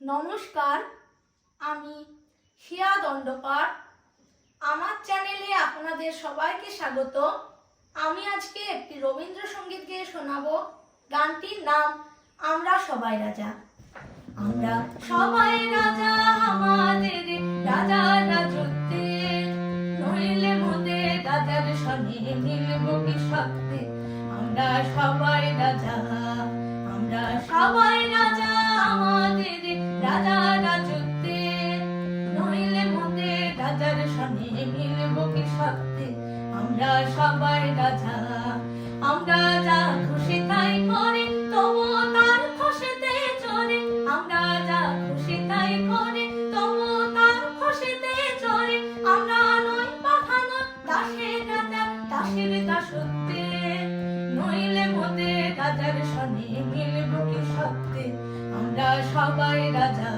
নমস্কার, আমি শিয়া দণ্ডপাট। আমার চ্যানেলে আপনাদের সবাইকে স্বাগত। আমি আজকে একটি রবীন্দ্রসঙ্গীত গেয়ে শোনাবো। গানটির নাম আমরা সবাই রাজা। আমরা সবাই রাজা, আমাদের রাজা রাজত্বে, নইলে মোদের রাজার সঙ্গে মিলব কি সত্যে। আমরা সবাই রাজা, আমরা সবাই রাজা, আমাদের রাজা রাজত্বে, নইলে মোদের রাজার সঙ্গে মিলব কি সত্যে। আমরা সবাই রাজা, আমরা যা খুশি তাই করি, তবু তার খুশিতে চড়ি। আমরা যা খুশি তাই করি, তবু তার খুশিতে চড়ি। আমরা নই পাঠানো দাসের রাজা, দাসের দাসত্বে, নইলে মোদের রাজার সঙ্গে মিলব কি সত্যে। আমরা সবাই রাজা,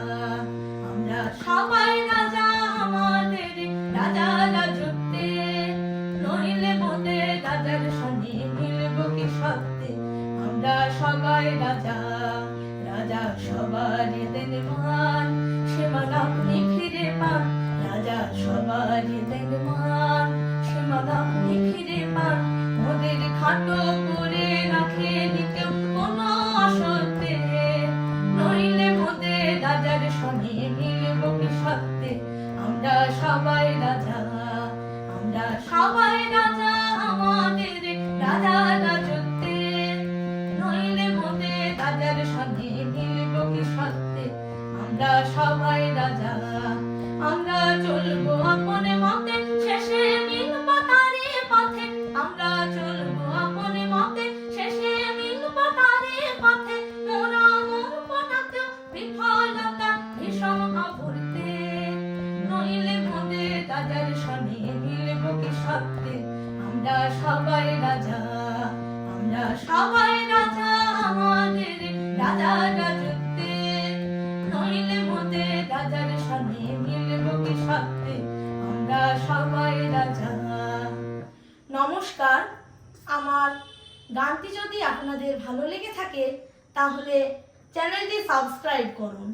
আমরা সবাই রাজা, আমাদের রাজা রাজত্বে, নইলে মোদের রাজার সঙ্গে মিলব কি সত্যে। আমরা সবাই রাজা, রাজা সবার দেন মান, সে মান আপনি ফিরে পান। রাজা সবার দেন মান, সে মান আপনি ফিরে পান। মোদের খাটো করে রাখে নিতেও কোনো অসত্যে, নইলে মোদের রাজার সঙ্গে মিলব কি সত্যে। আমরা সবাই রাজা, আমরা সবাই রাজা, আমাদের রাজা রাজত্বে, নইলে মোদের রাজার সঙ্গে মিলব কি সত্যে। আমরা সবাই রাজা, আমরা চলবো আপনে মতে, শেষে মিলব তারি পথে। আমরা চলবো আপনে মতে, শেষে মিলব তারি পথে। মোরা মরব না কেউ বিফলতা ভীষণ অবর্তে, নইলে মোদের রাজার সঙ্গে মিলব কি সত্যে। আমরা সবাই রাজা, আমরা সবাই রাজা, আমাদের রাজা রাজত্বে, নইলে মোদের রাজার সঙ্গে মিলব কি সত্যে। আমরা সবাই রাজা। নমস্কার, আমার গানটি যদি আপনাদের ভালো লেগে থাকে তাহলে চ্যানেলটি সাবস্ক্রাইব করুন।